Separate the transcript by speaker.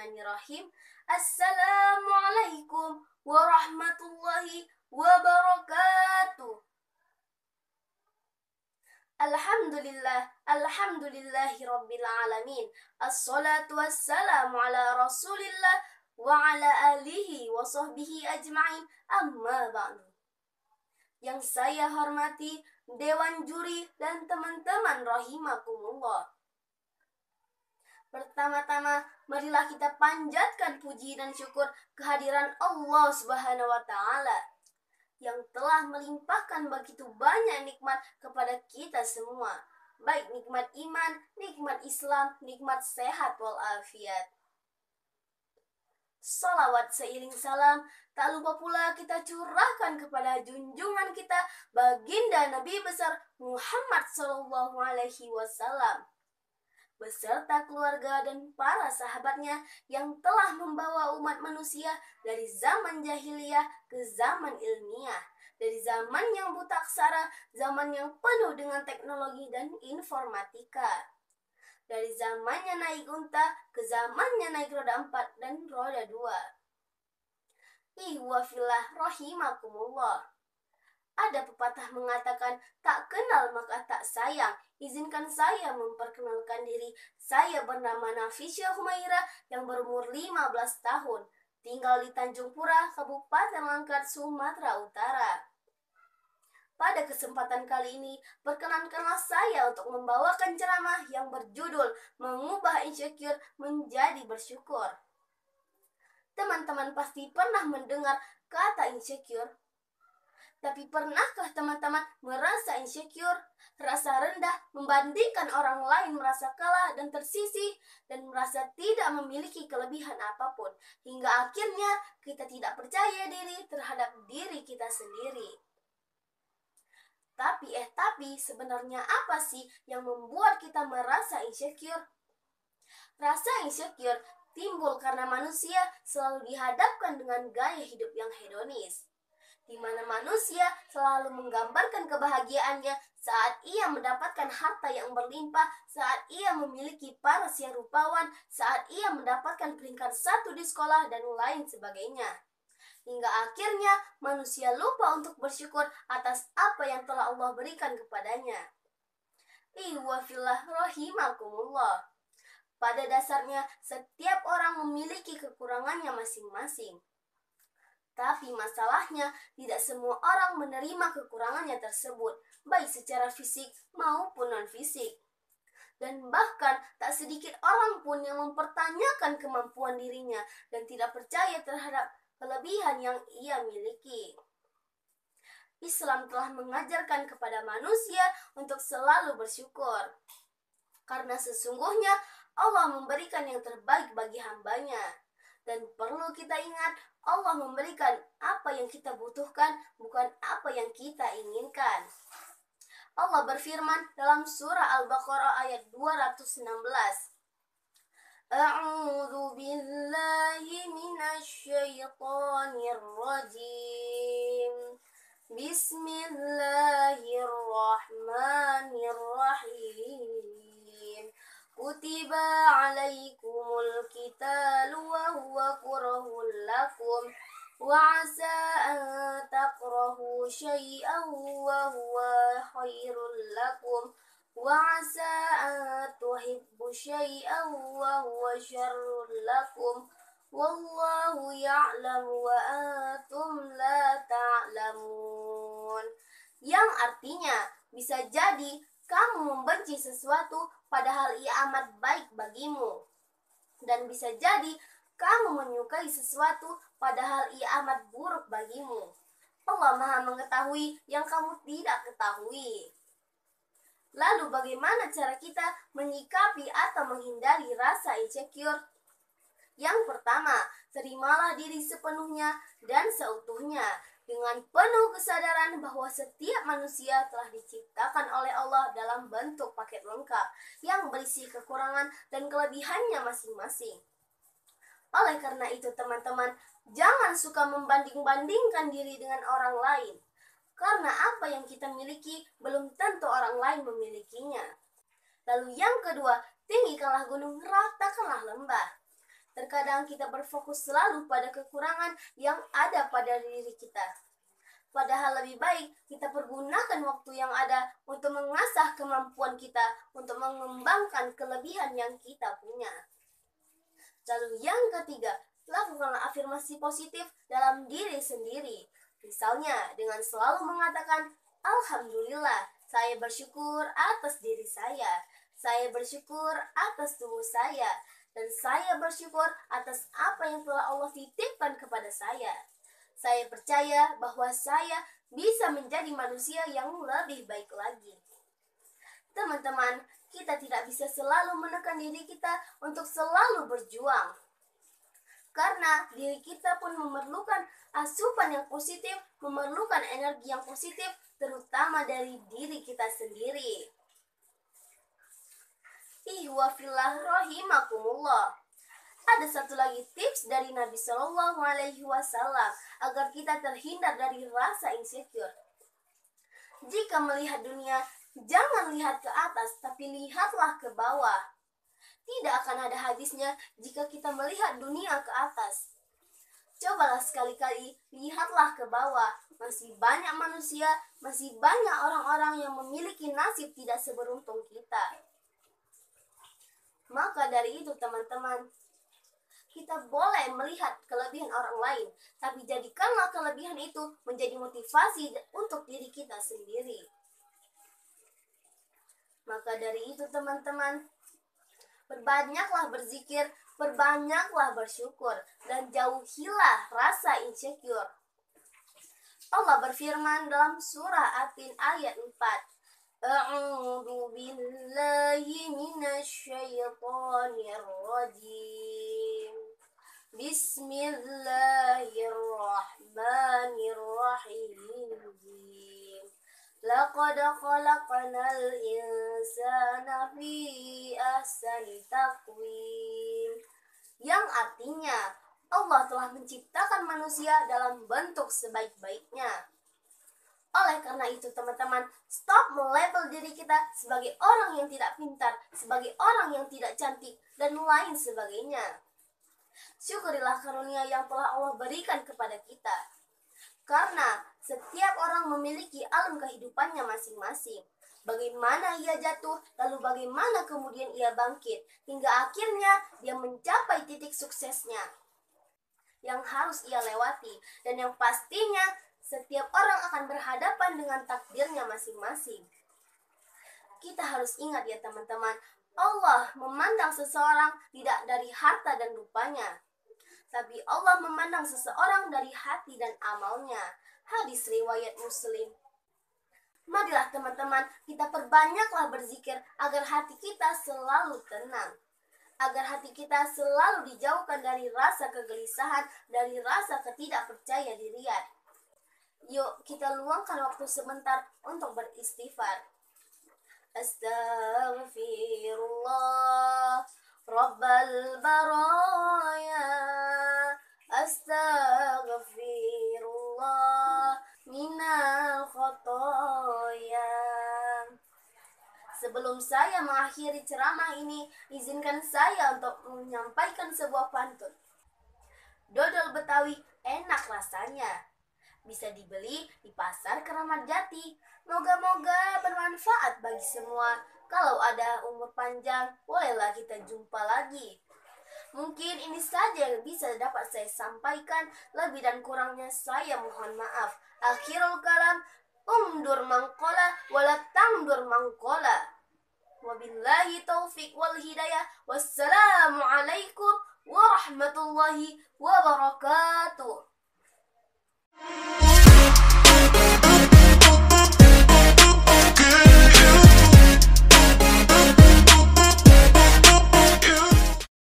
Speaker 1: Bismillahirrahmanirrahim. Assalamualaikum warahmatullahi wabarakatuh. Alhamdulillahi rabbil alamin. Assalatu wassalamu ala rasulillah wa ala alihi wa sahbihi ajma'in. Amma ba'du. Yang saya hormati Dewan Juri dan teman-teman rahimakumullah. Pertama-tama, marilah kita panjatkan puji dan syukur kehadiran Allah Subhanahu wa Ta'ala yang telah melimpahkan begitu banyak nikmat kepada kita semua, baik nikmat iman, nikmat Islam, nikmat sehat walafiat. Salawat seiring salam tak lupa pula kita curahkan kepada junjungan kita baginda Nabi besar Muhammad sallallahu alaihi wasallam beserta keluarga dan para sahabatnya yang telah membawa umat manusia dari zaman jahiliyah ke zaman ilmiah, dari zaman yang buta aksara, zaman yang penuh dengan teknologi dan informatika, dari zamannya naik unta ke zamannya naik roda 4 dan roda 2. Ihwafillah rahimakumullah. Ada pepatah mengatakan, tak kenal maka tak sayang. Izinkan saya memperkenalkan diri. Saya bernama Nafisya Humaira yang berumur 15 tahun. Tinggal di Tanjung Pura, Kabupaten Langkat, Sumatera Utara. Pada kesempatan kali ini, perkenankanlah saya untuk membawakan ceramah yang berjudul Mengubah Insecure Menjadi Bersyukur. Teman-teman pasti pernah mendengar kata insecure. Tapi pernahkah teman-teman merasa insecure, rasa rendah, membandingkan orang lain, merasa kalah dan tersisih, dan merasa tidak memiliki kelebihan apapun, hingga akhirnya kita tidak percaya diri terhadap diri kita sendiri? Tapi sebenarnya apa sih yang membuat kita merasa insecure? Rasa insecure timbul karena manusia selalu dihadapkan dengan gaya hidup yang hedonis, di mana manusia selalu menggambarkan kebahagiaannya saat ia mendapatkan harta yang berlimpah, saat ia memiliki paras yang rupawan, saat ia mendapatkan peringkat 1 di sekolah, dan lain sebagainya. Hingga akhirnya manusia lupa untuk bersyukur atas apa yang telah Allah berikan kepadanya. Ihwafillah rahimakumullah. Pada dasarnya, setiap orang memiliki kekurangannya masing-masing. Tapi masalahnya, tidak semua orang menerima kekurangannya tersebut, baik secara fisik maupun non-fisik. Dan bahkan tak sedikit orang pun yang mempertanyakan kemampuan dirinya dan tidak percaya terhadap kelebihan yang ia miliki. Islam telah mengajarkan kepada manusia untuk selalu bersyukur, karena sesungguhnya Allah memberikan yang terbaik bagi hambanya. Dan perlu kita ingat, Allah memberikan apa yang kita butuhkan, bukan apa yang kita inginkan. Allah berfirman dalam surah Al-Baqarah ayat 216. A'udzu billahi minasyaitonir rajim. Bismillahirrahmanirrahim. Kutiba alaikumul qitalu wa huwa kurhul lakum wa asa an takrahu syai'an wa huwa khairul lakum wa asa an tuhibbu syai'an wa huwa syarrul lakum wallahu ya'lamu wa antum la ta'lamun. Yang artinya, bisa jadi kamu membenci sesuatu padahal ia amat baik bagimu, dan bisa jadi kamu menyukai sesuatu padahal ia amat buruk bagimu. Allah Maha mengetahui yang kamu tidak ketahui. Lalu bagaimana cara kita menyikapi atau menghindari rasa insecure? Yang pertama, terimalah diri sepenuhnya dan seutuhnya, dengan penuh kesadaran bahwa setiap manusia telah diciptakan oleh Allah dalam bentuk paket lengkap yang berisi kekurangan dan kelebihannya masing-masing. Oleh karena itu teman-teman, jangan suka membanding-bandingkan diri dengan orang lain, karena apa yang kita miliki belum tentu orang lain memilikinya. Lalu yang kedua, tinggikanlah gunung, ratakanlah lembah. terkadang kita berfokus selalu pada kekurangan yang ada pada diri kita. Padahal lebih baik kita pergunakan waktu yang ada untuk mengasah kemampuan kita, untuk mengembangkan kelebihan yang kita punya. Lalu yang ketiga, lakukanlah afirmasi positif dalam diri sendiri. Misalnya dengan selalu mengatakan, Alhamdulillah, saya bersyukur atas diri saya bersyukur atas tubuh saya, dan saya bersyukur atas apa yang telah Allah titipkan kepada saya. Saya percaya bahwa saya bisa menjadi manusia yang lebih baik lagi. Teman-teman, kita tidak bisa selalu menekan diri kita untuk selalu berjuang. Karena diri kita pun memerlukan asupan yang positif, memerlukan energi yang positif, terutama dari diri kita sendiri. Ihwa fillah rahimakumullah. Ada satu lagi tips dari Nabi Shallallahu Alaihi Wasallam agar kita terhindar dari rasa insecure. Jika melihat dunia, jangan lihat ke atas, tapi lihatlah ke bawah. Tidak akan ada habisnya jika kita melihat dunia ke atas. Cobalah sekali-kali lihatlah ke bawah. Masih banyak manusia, masih banyak orang-orang yang memiliki nasib tidak seberuntung kita. Maka dari itu teman-teman, kita boleh melihat kelebihan orang lain, tapi jadikanlah kelebihan itu menjadi motivasi untuk diri kita sendiri. Maka dari itu teman-teman, perbanyaklah berzikir, perbanyaklah bersyukur, dan jauhilah rasa insecure. Allah berfirman dalam surah At-Tin ayat 4. A'udzu billahi minasy syaithanir rajim. Bismillahirrahmanirrahim. Laqad khalaqnal insana fi ahsani taqwim. Yang artinya, Allah telah menciptakan manusia dalam bentuk sebaik-baiknya. Oleh karena itu teman-teman, stop melabel diri kita sebagai orang yang tidak pintar, sebagai orang yang tidak cantik, dan lain sebagainya. Syukurilah karunia yang telah Allah berikan kepada kita. Karena setiap orang memiliki alam kehidupannya masing-masing. Bagaimana ia jatuh, lalu bagaimana kemudian ia bangkit, hingga akhirnya dia mencapai titik suksesnya yang harus ia lewati. Dan yang pastinya, setiap orang akan berhadapan dengan takdirnya masing-masing. Kita harus ingat ya teman-teman, Allah memandang seseorang tidak dari harta dan rupanya, tapi Allah memandang seseorang dari hati dan amalnya. Hadis riwayat Muslim. Marilah teman-teman, kita perbanyaklah berzikir agar hati kita selalu tenang, agar hati kita selalu dijauhkan dari rasa kegelisahan, dari rasa ketidakpercaya dirian. Yuk kita luangkan waktu sebentar untuk beristighfar. Astaghfirullah Rabbal baraya, astaghfirullah minal khotoya. Sebelum saya mengakhiri ceramah ini, izinkan saya untuk menyampaikan sebuah pantun. Dodol Betawi enak rasanya, bisa dibeli di pasar Keramat Jati. Moga-moga bermanfaat bagi semua. Kalau ada umur panjang, bolehlah kita jumpa lagi. Mungkin ini saja yang bisa dapat saya sampaikan. Lebih dan kurangnya saya mohon maaf. Akhirul kalam, umdur mangkola wala tangdur mangkola. Wabillahi taufiq wal hidayah. Wassalamualaikum warahmatullahi wabarakatuh.